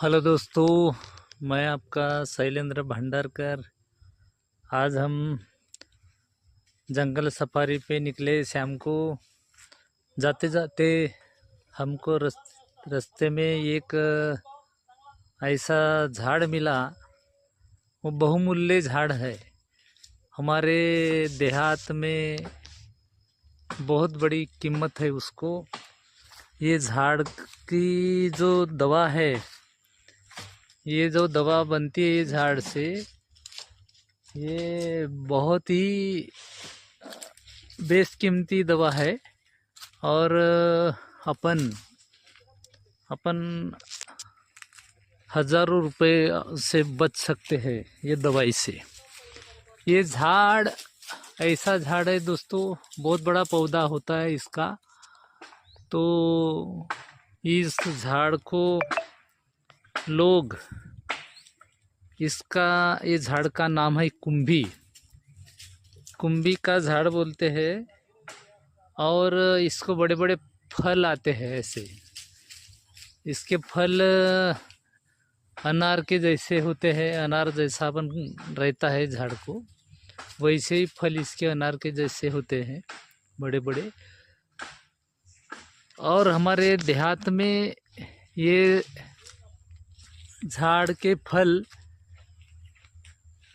Hello दोस्तों, मैं आपका शैलेंद्र भंडारकर। आज हम जंगल सफारी पे निकले। शाम को जाते जाते हमको रास्ते में एक ऐसा झाड़ मिला। वो बहुमूल्य झाड़ है। हमारे देहात में बहुत बड़ी कीमत है उसको। ये झाड़ की जो दवा है, ये जो दवा बनती है ये झाड़ से, ये बहुत ही बेशकीमती दवा है। और अपन अपन हजारों रुपए से बच सकते हैं ये दवाई से। ये झाड़ ऐसा झाड़ है दोस्तों, बहुत बड़ा पौधा होता है इसका। तो इस झाड़ को लोग, इसका ये झाड़ का नाम है कुंभी। कुंभी का झाड़ बोलते हैं। और इसको बड़े बड़े फल आते हैं ऐसे। इसके फल अनार के जैसे होते हैं, अनार जैसा बन रहता है झाड़ को, वैसे ही फल इसके अनार के जैसे होते हैं, बड़े बड़े। और हमारे देहात में ये झाड़ के फल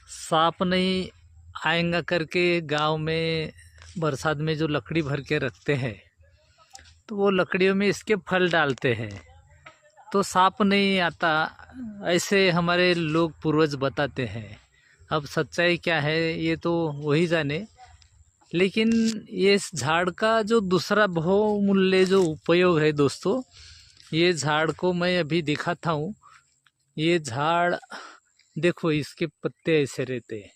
सांप नहीं आएगा करके गांव में बरसात में जो लकड़ी भर के रखते हैं, तो वो लकड़ियों में इसके फल डालते हैं तो सांप नहीं आता, ऐसे हमारे लोग पूर्वज बताते हैं। अब सच्चाई क्या है ये तो वही जाने। लेकिन ये झाड़ का जो दूसरा बहुमूल्य जो उपयोग है दोस्तों, ये झाड़ को मैं अभी दिखाता हूँ। ये झाड़ देखो, इसके पत्ते ऐसे रहते हैं।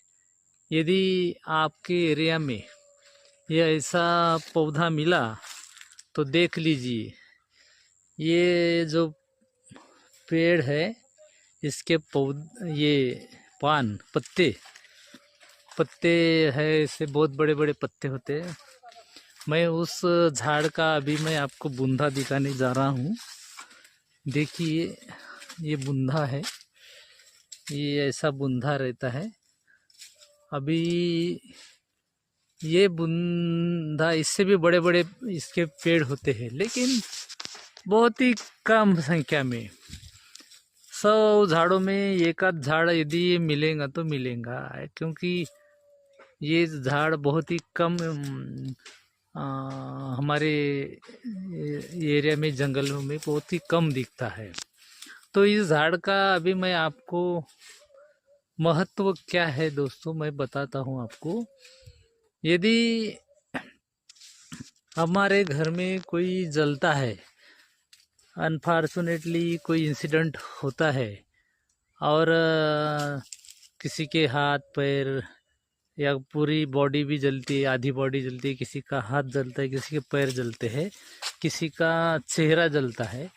यदि आपके एरिया में ये ऐसा पौधा मिला तो देख लीजिए। ये जो पेड़ है, इसके ये पान पत्ते पत्ते है, इससे बहुत बड़े बड़े पत्ते होते हैं। मैं उस झाड़ का अभी मैं आपको बूंदा दिखाने जा रहा हूँ। देखिए, ये बूंदा है, ये ऐसा बूंदा रहता है। अभी ये बूंदा, इससे भी बड़े बड़े इसके पेड़ होते हैं, लेकिन बहुत ही कम संख्या में। 100 झाड़ों में एक आध झाड़ यदि ये मिलेगा तो मिलेगा, क्योंकि ये झाड़ बहुत ही कम हमारे एरिया में, जंगलों में बहुत ही कम दिखता है। तो इस झाड़ का अभी मैं आपको महत्व क्या है दोस्तों, मैं बताता हूँ आपको। यदि हमारे घर में कोई जलता है, अनफॉर्चुनेटली कोई इंसिडेंट होता है, और किसी के हाथ पैर या पूरी बॉडी भी जलती है, आधी बॉडी जलती है, किसी का हाथ जलता है, किसी के पैर जलते हैं, किसी का चेहरा जलता है,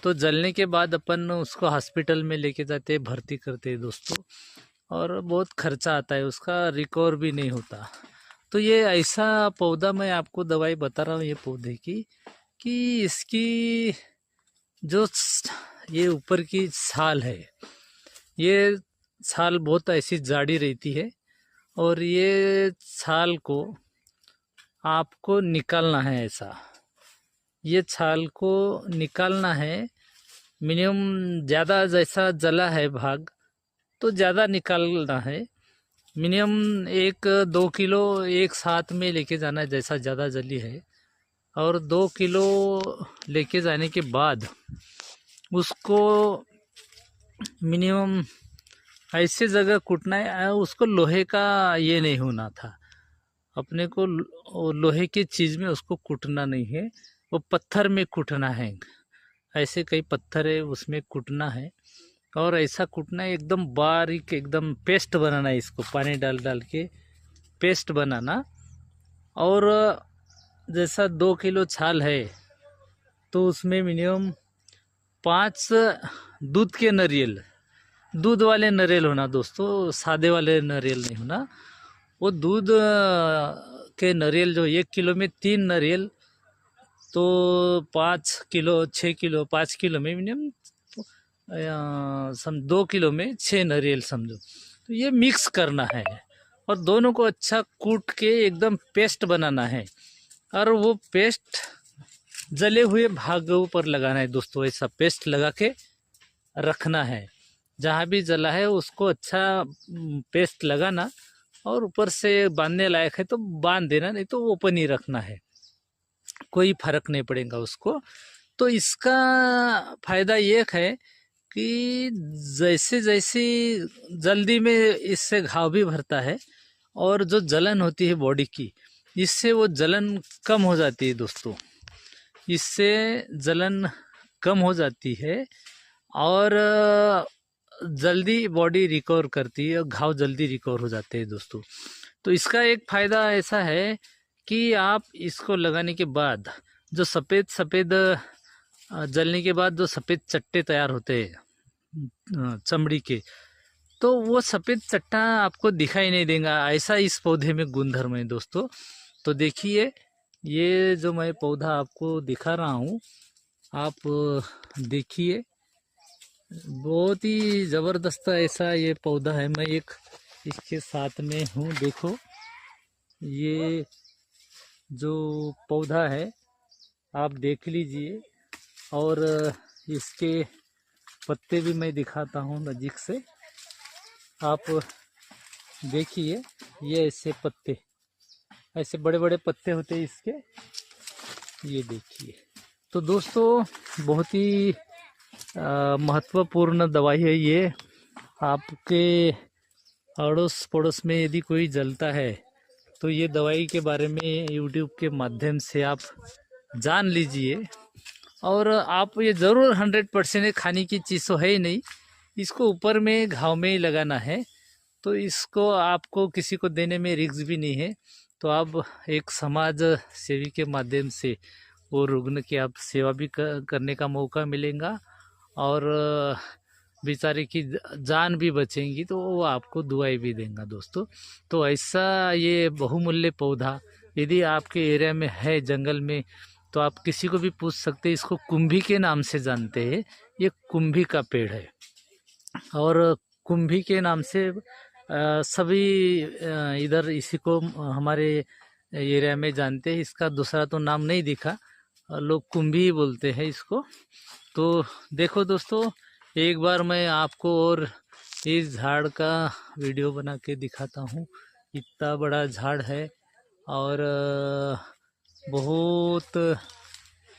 तो जलने के बाद अपन उसको हॉस्पिटल में लेके जाते हैं, भर्ती करते हैं दोस्तों। और बहुत खर्चा आता है, उसका रिकवर भी नहीं होता। तो ये ऐसा पौधा मैं आपको दवाई बता रहा हूँ ये पौधे की, कि इसकी जो ये ऊपर की छाल है, ये छाल बहुत ऐसी जाड़ी रहती है। और ये छाल को आपको निकालना है ऐसा, ये छाल को निकालना है। मिनिमम ज़्यादा जैसा जला है भाग तो ज़्यादा निकालना है। मिनिमम 1-2 किलो एक साथ में लेके जाना है, जैसा ज़्यादा जली है। और 2 किलो लेके जाने के बाद उसको मिनिमम ऐसे जगह कूटना है, उसको लोहे का ये नहीं होना था। अपने को लोहे की चीज़ में उसको कूटना नहीं है, वो पत्थर में कूटना है। ऐसे कई पत्थर है उसमें कूटना है। और ऐसा कूटना है एकदम बारीक, एकदम पेस्ट बनाना है। इसको पानी डाल डाल के पेस्ट बनाना। और जैसा 2 किलो छाल है तो उसमें मिनिमम 5 दूध के नारियल, दूध वाले नारियल होना दोस्तों, सादे वाले नारियल नहीं होना। वो दूध के नारियल, जो 1 किलो में 3 नारियल, तो 5 किलो 6 किलो 5 किलो में मिनिमम सम 2 किलो में 6 नारियल समझो। तो ये मिक्स करना है और दोनों को अच्छा कूट के एकदम पेस्ट बनाना है। और वो पेस्ट जले हुए भागों पर लगाना है दोस्तों। ऐसा पेस्ट लगा के रखना है। जहाँ भी जला है उसको अच्छा पेस्ट लगाना और ऊपर से बांधने लायक है तो बांध देना, नहीं तो ओपन ही रखना है, कोई फर्क नहीं पड़ेगा उसको। तो इसका फायदा ये है कि जैसे जैसे जल्दी में इससे घाव भी भरता है और जो जलन होती है बॉडी की, इससे वो जलन कम हो जाती है दोस्तों। इससे जलन कम हो जाती है और जल्दी बॉडी रिकवर करती है और घाव जल्दी रिकवर हो जाते हैं दोस्तों। तो इसका एक फ़ायदा ऐसा है कि आप इसको लगाने के बाद जो सफ़ेद सफ़ेद जलने के बाद जो सफ़ेद चट्टे तैयार होते हैं चमड़ी के, तो वो सफ़ेद चट्टा आपको दिखाई नहीं देगा। ऐसा इस पौधे में गुणधर्म है दोस्तों। तो देखिए, ये जो मैं पौधा आपको दिखा रहा हूँ, आप देखिए, बहुत ही ज़बरदस्त ऐसा ये पौधा है। मैं एक इसके साथ में हूँ, देखो ये जो पौधा है आप देख लीजिए। और इसके पत्ते भी मैं दिखाता हूँ नज़दीक से, आप देखिए। ये ऐसे पत्ते, ऐसे बड़े बड़े पत्ते होते हैं इसके, ये देखिए। तो दोस्तों बहुत ही महत्वपूर्ण दवाई है ये। आपके अड़ोस पड़ोस में यदि कोई जलता है तो ये दवाई के बारे में यूट्यूब के माध्यम से आप जान लीजिए। और आप ये ज़रूर 100% खाने की चीज़ तो है ही नहीं, इसको ऊपर में घाव में ही लगाना है। तो इसको आपको किसी को देने में रिस्क भी नहीं है। तो आप एक समाज सेवी के माध्यम से वो रुग्ण की आप सेवा भी करने का मौका मिलेगा और बेचारे की जान भी बचेंगी, तो वो आपको दुआई भी देंगे दोस्तों। तो ऐसा ये बहुमूल्य पौधा यदि आपके एरिया में है जंगल में, तो आप किसी को भी पूछ सकते हैं। इसको कुंभी के नाम से जानते हैं। ये कुंभी का पेड़ है और कुंभी के नाम से सभी इधर इसी को हमारे एरिया में जानते हैं। इसका दूसरा तो नाम नहीं दिखा, लोग कुंभी ही बोलते हैं इसको। तो देखो दोस्तों, एक बार मैं आपको और इस झाड़ का वीडियो बना के दिखाता हूँ। इतना बड़ा झाड़ है और बहुत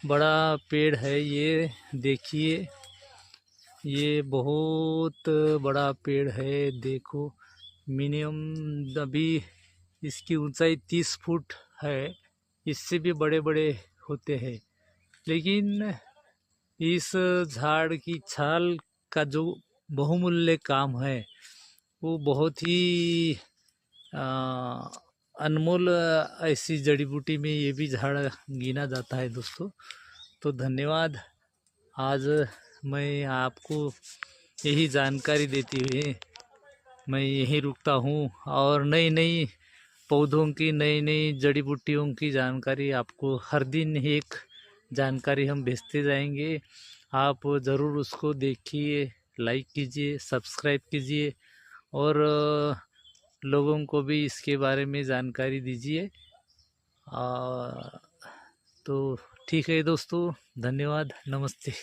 बड़ा पेड़ है ये, देखिए ये बहुत बड़ा पेड़ है। देखो, मिनिमम अभी इसकी ऊंचाई 30 फुट है, इससे भी बड़े बड़े होते हैं। लेकिन इस झाड़ की छाल का जो बहुमूल्य काम है वो बहुत ही अनमोल ऐसी जड़ी बूटी में ये भी झाड़ गिना जाता है दोस्तों। तो धन्यवाद। आज मैं आपको यही जानकारी देती हुए मैं यहीं रुकता हूँ और नई नई पौधों की, नई नई जड़ी बूटियों की जानकारी आपको हर दिन एक जानकारी हम भेजते जाएंगे। आप ज़रूर उसको देखिए, लाइक कीजिए, सब्सक्राइब कीजिए और लोगों को भी इसके बारे में जानकारी दीजिए। तो ठीक है दोस्तों, धन्यवाद, नमस्ते।